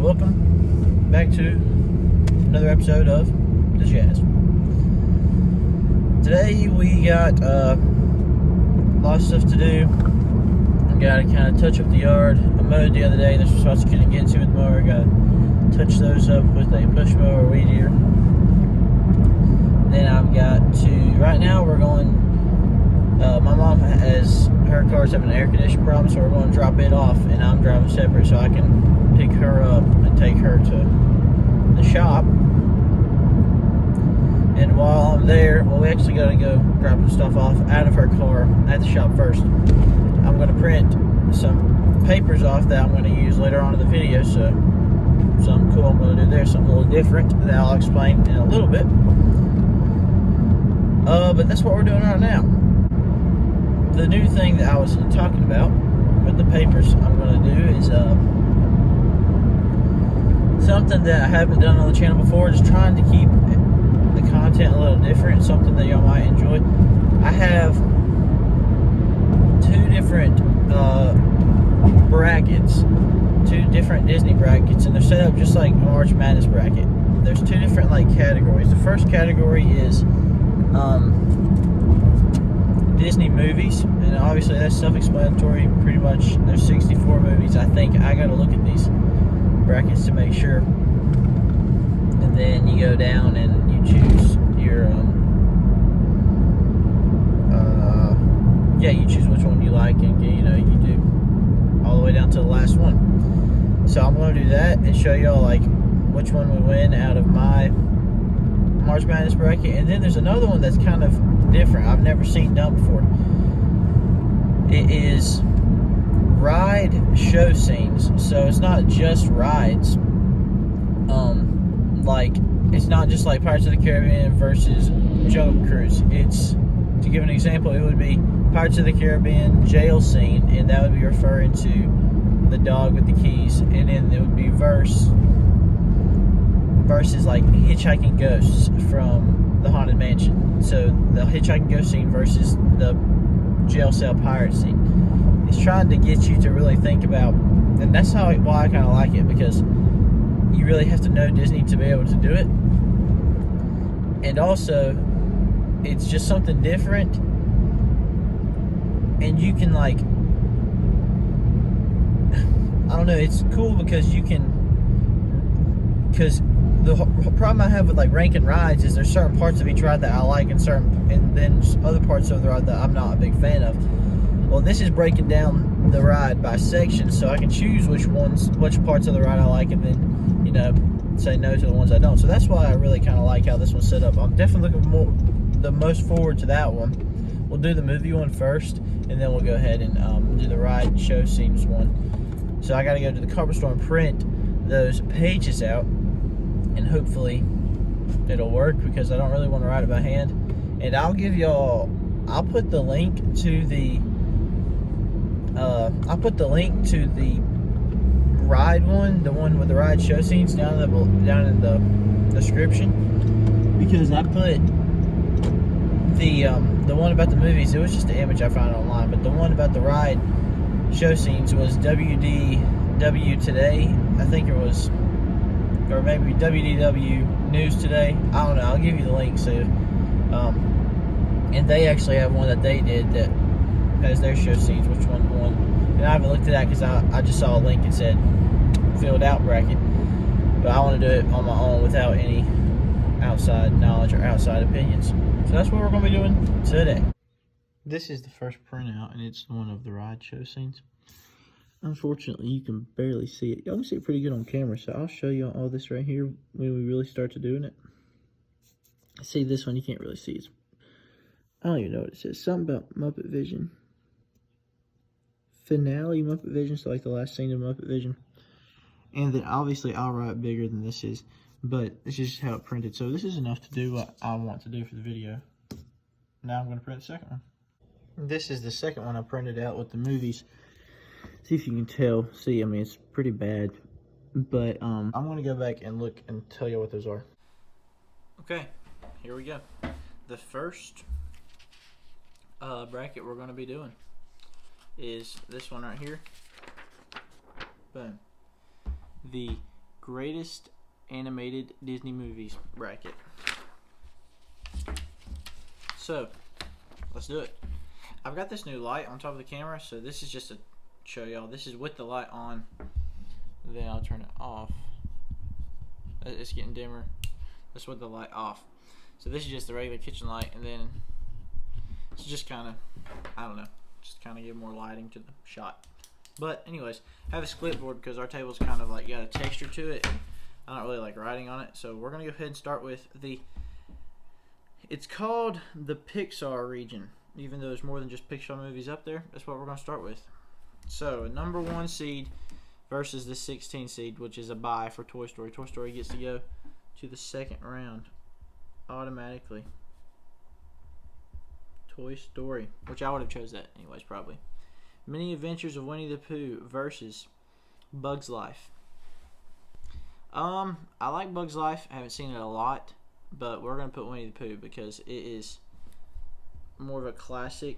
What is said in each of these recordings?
welcome back to another episode of The Jazz. Today we got a lot of stuff to do. We got to kind of touch up the yard. I mowed the other day. This was what I couldn't get to with the mower. Got to touch those up with a push mower or weed eater. Then I've got to, right now we're going, my mom has, her car's having an air conditioning problem, so we're going to drop it off, and I'm driving separate so I can pick her up and take her to the shop. And while I'm there, well, we actually got to go drop the stuff off out of her car at the shop first. I'm going to print some papers off that I'm going to use later on in the video, so something cool I'm going to do there, something a little different that I'll explain in a little bit. But that's what we're doing right now. The new thing that I was talking about with the papers I'm going to do is something that I haven't done on the channel before, just trying to keep the content a little different, something that y'all might enjoy. I have two different brackets, two different Disney brackets, and they're set up just like a March Madness bracket. There's two different categories. The first category is Disney movies, and obviously that's self-explanatory. Pretty much there's 64 movies. I think I gotta look at these brackets to make sure. And then you go down and you choose your you choose which one you like, and you do all the way down to the last one. So I'm going to do that and show y'all which one would win out of my March Madness bracket. And then there's another one that's kind of different, I've never seen done before. It is ride show scenes, so it's not just rides. It's not just like Pirates of the Caribbean versus Jungle Cruise. It's, to give an example, it would be Pirates of the Caribbean jail scene, and that would be referring to the dog with the keys, and then it would be versus like Hitchhiking Ghosts from the Haunted Mansion. So the Hitchhiking Ghost scene versus the jail cell pirate scene. It's trying to get you to really think about, and that's why I kind of like it, because you really have to know Disney to be able to do it. And also, it's just something different, and you can I don't know, it's cool because you can, because the problem I have with ranking rides is there's certain parts of each ride that I like, and then other parts of the ride that I'm not a big fan of. Well, this is breaking down the ride by section, so I can choose which parts of the ride I like, and then say no to the ones I don't. So that's why I really kind of like how this one's set up. I'm definitely looking the most forward to that one. We'll do the movie one first, and then we'll go ahead and do the ride show scenes one. So I got to go to the cover store and print those pages out, and hopefully it'll work, because I don't really want to write it by hand. And I'll put the link to the ride one, the one with the ride show scenes, down in the description, because I put the one about the movies, it was just an image I found online, but the one about the ride show scenes was WDW Today, I think it was, or maybe WDW News Today, I don't know, I'll give you the link. So and they actually have one that they did that has their show scenes, which one won. And I haven't looked at that because I just saw a link and said filled out bracket, but I want to do it on my own without any outside knowledge or outside opinions. So that's what we're going to be doing today. This is the first printout, and it's one of the ride show scenes. Unfortunately, you can barely see it. Y'all can see it pretty good on camera, so I'll show you all this right here when we really start to doing it. See, this one you can't really see. I don't even know what it says. Something about Muppet Vision. Finale Muppet Vision, so the last scene of Muppet Vision. And then obviously I'll write bigger than this is, but this is just how it printed. So this is enough to do what I want to do for the video. Now I'm going to print the second one. This is the second one I printed out with the movies. See if you can tell. See, I mean, it's pretty bad, but I'm going to go back and look and tell you what those are. Okay, here we go. The first bracket we're going to be doing is this one right here. Boom. The greatest animated Disney movies bracket. So, let's do it. I've got this new light on top of the camera, so this is just to show y'all. This is with the light on. Then I'll turn it off. It's getting dimmer. That's with the light off. So this is just the regular kitchen light, and then it's just kind of, I don't know, just kind of give more lighting to the shot. But anyways, I have a split board because our table's kind of like got a texture to it. I don't really like writing on it, so we're gonna go ahead and start with it's called the Pixar region. Even though there's more than just Pixar movies up there, that's what we're gonna start with. So a number 1 seed versus the 16 seed, which is a bye for Toy Story. Toy Story gets to go to the second round automatically. Toy Story, which I would have chose that anyways, probably. Many Adventures of Winnie the Pooh versus Bug's Life. I like Bug's Life. I haven't seen it a lot, but we're gonna put Winnie the Pooh because it is more of a classic,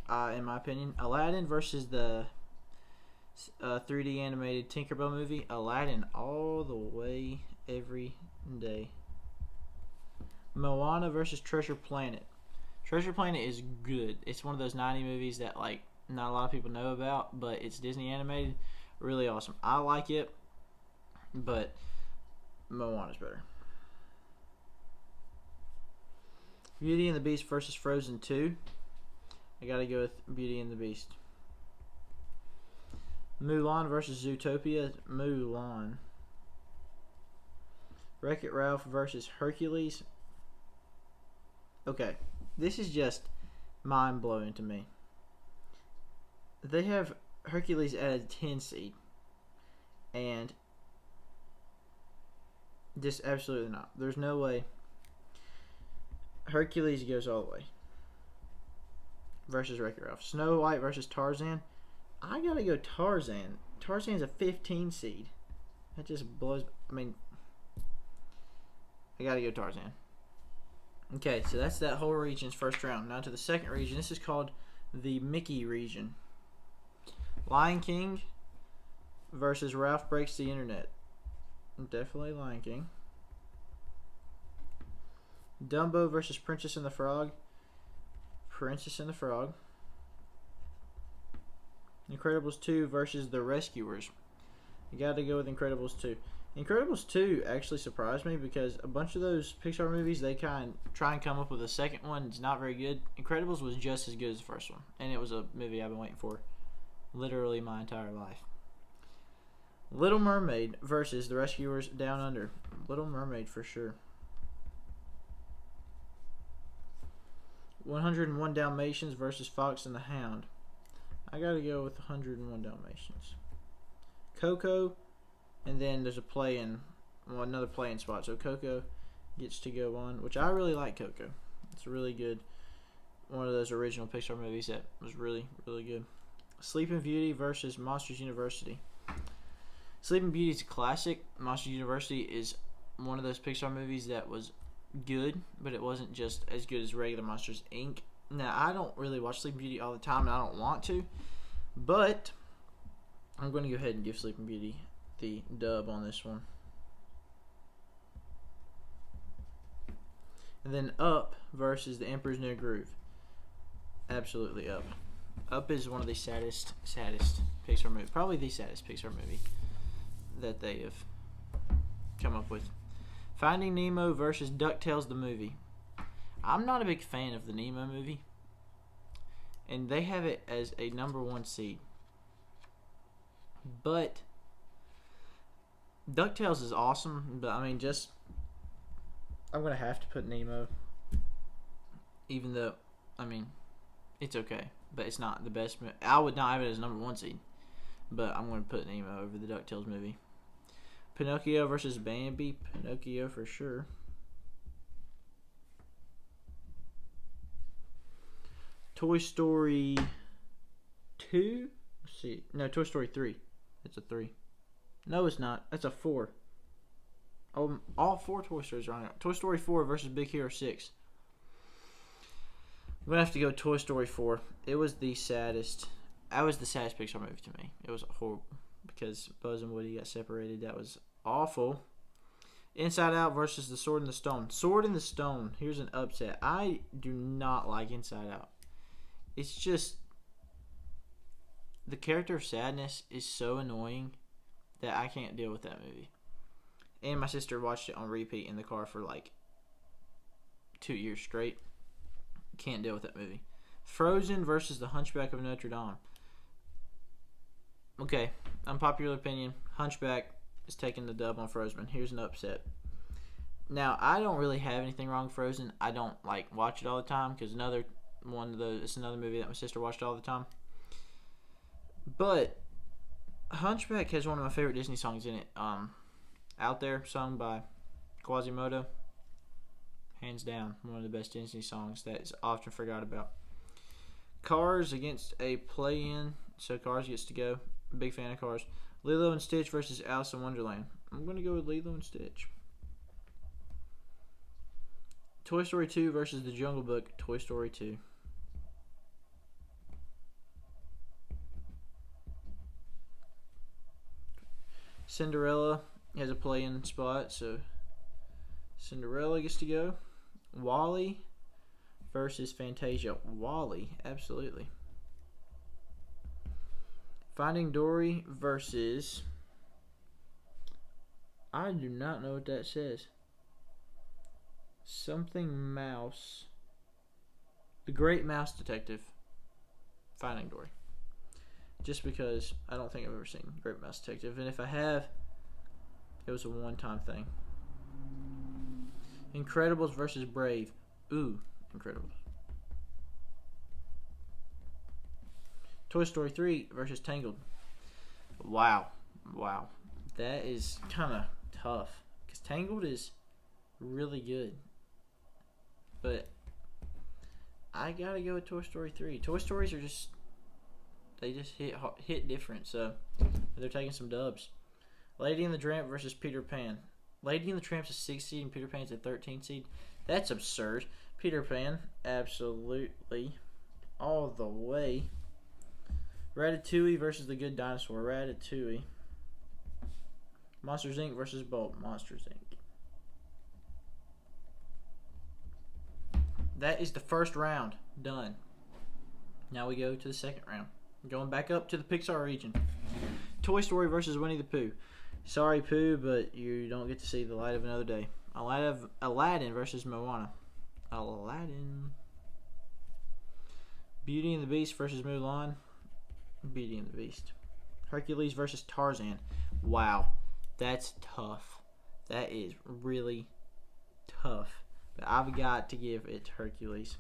in my opinion. Aladdin versus the 3D animated Tinkerbell movie. Aladdin all the way, every day. Moana versus Treasure Planet. Treasure Planet is good. It's one of those 90 movies that like not a lot of people know about, but it's Disney animated. Really awesome. I like it, but Moana's better. Beauty and the Beast versus Frozen 2. I gotta go with Beauty and the Beast. Mulan versus Zootopia. Mulan. Wreck-It Ralph versus Hercules. Okay, this is just mind-blowing to me. They have Hercules at a 10 seed. And just absolutely not. There's no way. Hercules goes all the way. Versus Wreck-It Ralph. Snow White versus Tarzan. I gotta go Tarzan. Tarzan's a 15 seed. That just blows. I mean, I gotta go Tarzan. Okay, so that's that whole region's first round. Now to the second region. This is called the Mickey region. Lion King versus Ralph Breaks the Internet. Definitely Lion King. Dumbo versus Princess and the Frog. Princess and the Frog. Incredibles 2 versus The Rescuers. You gotta go with Incredibles 2. Incredibles 2 actually surprised me because a bunch of those Pixar movies, they kind of try and come up with a second one. It's not very good. Incredibles was just as good as the first one. And it was a movie I've been waiting for literally my entire life. Little Mermaid versus The Rescuers Down Under. Little Mermaid for sure. 101 Dalmatians versus Fox and the Hound. I gotta go with 101 Dalmatians. Coco, and then there's another play-in spot. So Coco gets to go on, which I really like Coco. It's really good. One of those original Pixar movies that was really, really good. Sleeping Beauty versus Monsters University. Sleeping Beauty is a classic. Monsters University is one of those Pixar movies that was good, but it wasn't just as good as regular Monsters Inc. Now, I don't really watch Sleeping Beauty all the time, and I don't want to, but I'm going to go ahead and give Sleeping Beauty the dub on this one. And then Up versus The Emperor's New Groove. Absolutely Up. Up is one of the saddest Pixar movies. Probably the saddest Pixar movie that they have come up with. Finding Nemo versus Ducktales the movie. I'm not a big fan of the Nemo movie, and they have it as a number 1 seed. But DuckTales is awesome, but I mean, I'm gonna have to put Nemo, even though, I mean, it's okay, but it's not the best. I would not have it as number 1 seed, but I'm gonna put Nemo over the DuckTales movie. Pinocchio versus Bambi. Pinocchio for sure. Toy Story 2? Let's see. No, Toy Story 3. It's a 3. No, it's not. That's a 4. Oh, all 4 Toy Stories are on it. Toy Story 4 versus Big Hero 6. I'm going to have to go Toy Story 4. It was the saddest. That was the saddest Pixar movie to me. It was horrible. because Buzz and Woody got separated. That was awful. Inside Out versus The Sword and the Stone. Sword and the Stone. Here's an upset. I do not like Inside Out. It's just the character of Sadness is so annoying that I can't deal with that movie. And my sister watched it on repeat in the car for like 2 years straight. Can't deal with that movie. Frozen versus The Hunchback of Notre Dame. Okay, unpopular opinion. Hunchback is taking the dub on Frozen. Here's an upset. Now, I don't really have anything wrong with Frozen. I don't like watch it all the time because it's another movie that my sister watched all the time. But Hunchback has one of my favorite Disney songs in it. Out There, sung by Quasimodo. Hands down, one of the best Disney songs that is often forgot about. Cars against a play-in, so Cars gets to go. Big fan of Cars. Lilo and Stitch versus Alice in Wonderland. I'm going to go with Lilo and Stitch. Toy Story 2 versus The Jungle Book. Toy Story 2. Cinderella has a play-in spot, so Cinderella gets to go. WALL-E versus Fantasia. WALL-E, absolutely. Finding Dory versus... I do not know what that says. Something Mouse. The Great Mouse Detective. Finding Dory. Just because I don't think I've ever seen Great Mouse Detective. And if I have, it was a one-time thing. Incredibles versus Brave. Ooh, Incredibles. Toy Story 3 versus Tangled. Wow. That is kind of tough. Because Tangled is really good. But I gotta go with Toy Story 3. Toy Stories are just... They just hit different. So they're taking some dubs. Lady and the Tramp versus Peter Pan. Lady and the Tramp's a 6 seed and Peter Pan's a 13 seed. That's absurd. Peter Pan, absolutely. All the way. Ratatouille versus The Good Dinosaur. Ratatouille. Monsters Inc. versus Bolt. Monsters Inc. That is the first round. Done. Now we go to the second round. Going back up to the Pixar region. Toy Story versus Winnie the Pooh. Sorry, Pooh, but you don't get to see the light of another day. Aladdin versus Moana. Aladdin. Beauty and the Beast versus Mulan. Beauty and the Beast. Hercules versus Tarzan. Wow, that's tough. That is really tough. But I've got to give it to Hercules.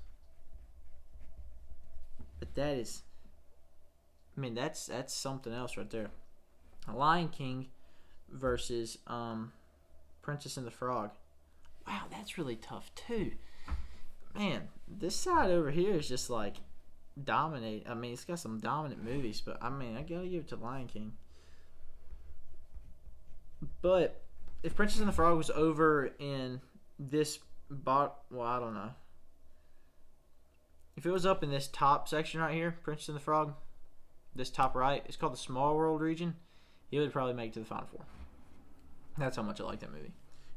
But that is... I mean, that's something else right there. Lion King versus Princess and the Frog. Wow, that's really tough too. Man, this side over here is just like dominate. I mean, it's got some dominant movies, but I mean, I gotta give it to Lion King. But if Princess and the Frog was over in this well, I don't know. If it was up in this top section right here, Princess and the Frog, this top right, it's called the Small World region, it would probably make it to the Final Four. That's how much I like that movie.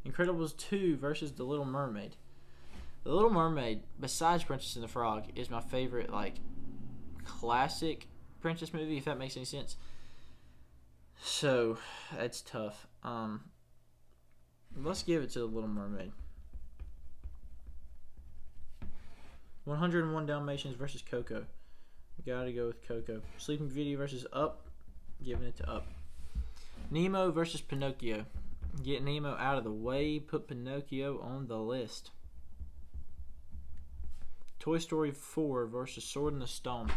Incredibles 2 versus The Little Mermaid. The Little Mermaid, besides Princess and the Frog, is my favorite, like, classic princess movie, if that makes any sense. So, that's tough. Let's give it to The Little Mermaid. 101 Dalmatians versus Coco. Gotta go with Coco. Sleeping Beauty versus Up. Giving it to Up. Nemo versus Pinocchio. Get Nemo out of the way. Put Pinocchio on the list. Toy Story 4 versus Sword in the Stone.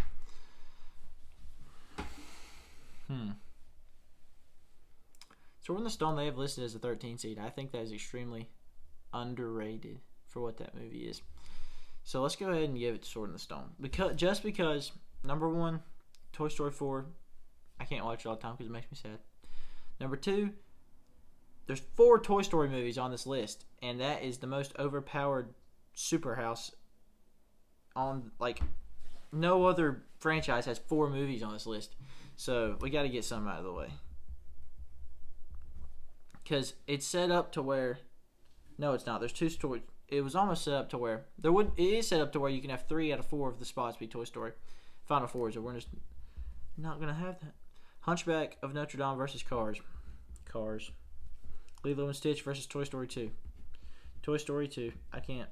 Sword in the Stone they have listed as a 13 seed. I think that is extremely underrated for what that movie is. So let's go ahead and give it to Sword in the Stone. Because, number one, Toy Story 4, I can't watch it all the time because it makes me sad. Number two, there's 4 Toy Story movies on this list, and that is the most overpowered superhouse on, like, no other franchise has 4 movies on this list. So we got to get some out of the way. because it's set up to where, no, it's not. There's two stories. It was almost set up to where it is set up to where you can have 3 out of 4 of the spots be Toy Story. Final Four, so we're just not gonna have that. Hunchback of Notre Dame versus Cars. Cars. Lilo and Stitch versus Toy Story 2. Toy Story 2. I can't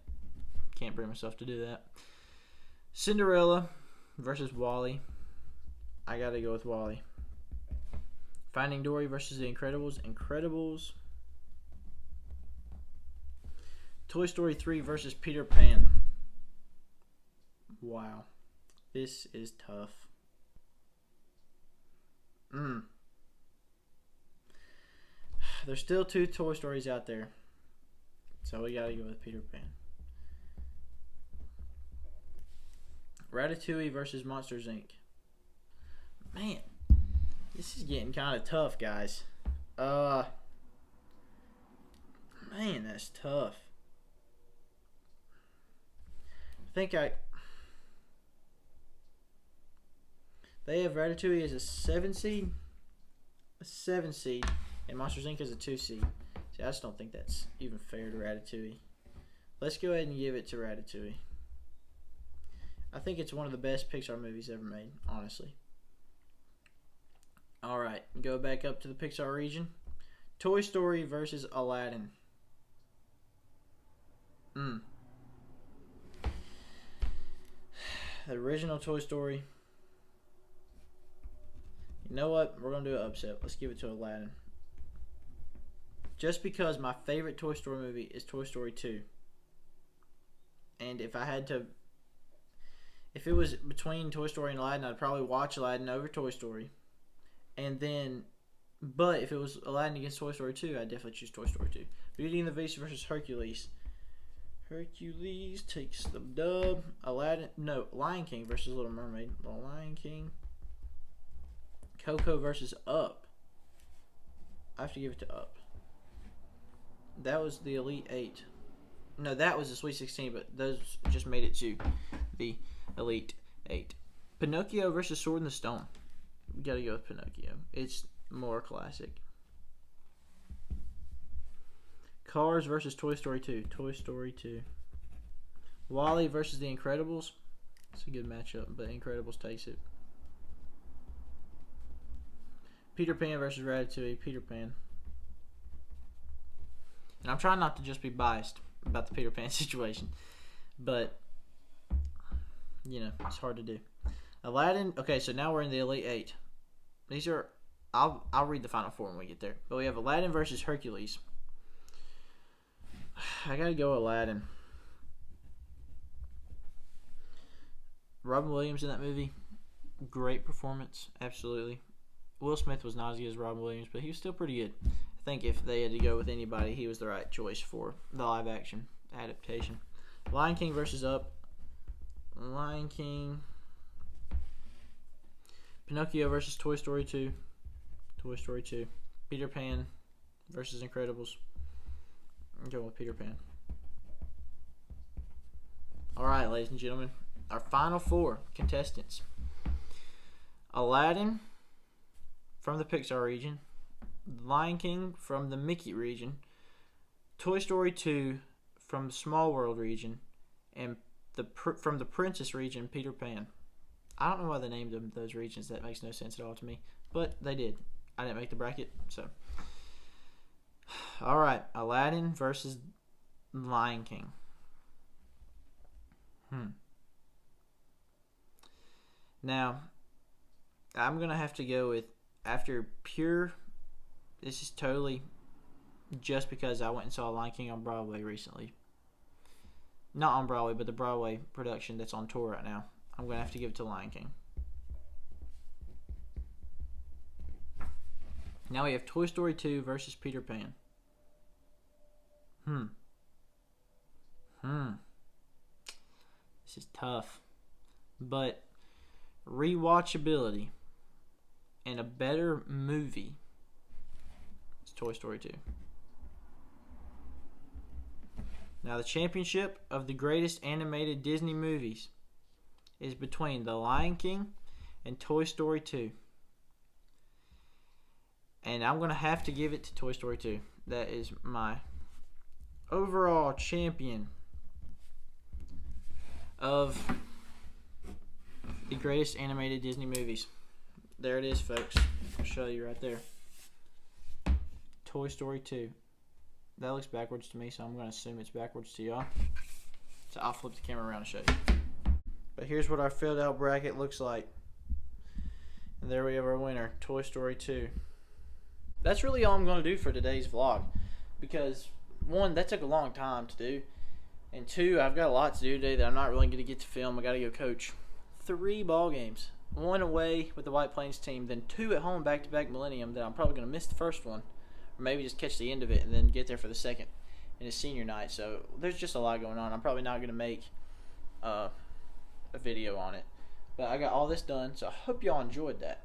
bring myself to do that. Cinderella versus Wall-E. I gotta go with Wall-E. Finding Dory versus The Incredibles. Incredibles. Toy Story 3 versus Peter Pan. Wow. This is tough. There's still 2 Toy Stories out there. So we gotta go with Peter Pan. Ratatouille versus Monsters, Inc. Man, this is getting kind of tough, guys. Man, that's tough. They have Ratatouille as a 7 seed. A 7 seed. And Monsters, Inc. as a 2 seed. See, I just don't think that's even fair to Ratatouille. Let's go ahead and give it to Ratatouille. I think it's one of the best Pixar movies ever made, honestly. Alright, go back up to the Pixar region. Toy Story versus Aladdin. The original Toy Story. You know what? We're going to do an upset. Let's give it to Aladdin. Just because my favorite Toy Story movie is Toy Story 2. And if it was between Toy Story and Aladdin, I'd probably watch Aladdin over Toy Story. But if it was Aladdin against Toy Story 2, I'd definitely choose Toy Story 2. Beauty and the Beast versus Hercules. Hercules takes the dub. Lion King versus Little Mermaid. Lion King. Coco versus Up. I have to give it to Up. That was the Elite 8. No, that was the Sweet 16, but those just made it to the Elite 8. Pinocchio versus Sword in the Stone. We gotta go with Pinocchio. It's more classic. Cars versus Toy Story 2. Toy Story 2. Wall-E versus The Incredibles. It's a good matchup, but Incredibles takes it. Peter Pan versus Ratatouille. Peter Pan. And I'm trying not to just be biased about the Peter Pan situation, but it's hard to do. Aladdin. Okay, so now we're in the Elite 8. These are. I'll read the Final Four when we get there. But we have Aladdin versus Hercules. I gotta go Aladdin. Robin Williams in that movie, great performance, absolutely. Will Smith was not as good as Robin Williams, but he was still pretty good. I think if they had to go with anybody, he was the right choice for the live action adaptation. Lion King versus Up. Lion King. Pinocchio versus Toy Story 2. Toy Story 2. Peter Pan versus Incredibles. I'm going with Peter Pan. Alright, ladies and gentlemen. Our final 4 contestants. Aladdin from the Pixar region. Lion King from the Mickey region. Toy Story 2 from the Small World region. And from the Princess region, Peter Pan. I don't know why they named them those regions. That makes no sense at all to me. But they did. I didn't make the bracket, so. Alright, Aladdin versus Lion King. Now, I'm going to have to go with, after pure, this is totally just because I went and saw Lion King on Broadway recently. Not on Broadway, but the Broadway production that's on tour right now. I'm going to have to give it to Lion King. Now we have Toy Story 2 versus Peter Pan. This is tough. But rewatchability and a better movie is Toy Story 2. Now the championship of the greatest animated Disney movies is between The Lion King and Toy Story 2. And I'm going to have to give it to Toy Story 2. that is my overall champion of the greatest animated Disney movies. There it is, folks. I'll show you right there. Toy Story 2. That looks backwards to me, so I'm going to assume it's backwards to y'all. So I'll flip the camera around and show you. But here's what our filled out bracket looks like. And there we have our winner, Toy Story 2. That's really all I'm going to do for today's vlog. Because, one, that took a long time to do. And two, I've got a lot to do today that I'm not really going to get to film. I got to go coach 3 ball games. 1 away with the White Plains team, then 2 at home back-to-back Millennium that I'm probably going to miss the first one. Or maybe just catch the end of it and then get there for the second. And it's senior night, so there's just a lot going on. I'm probably not going to make a video on it. But I got all this done, so I hope y'all enjoyed that.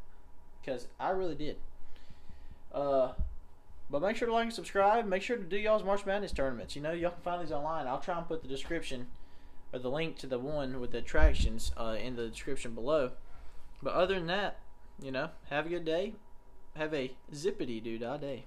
Because I really did. But make sure to like and subscribe. Make sure to do y'all's March Madness tournaments. You know, y'all can find these online. I'll try and put the description or the link to the one with the attractions in the description below. But other than that, you know, have a good day. Have a zippity-doo-dah day.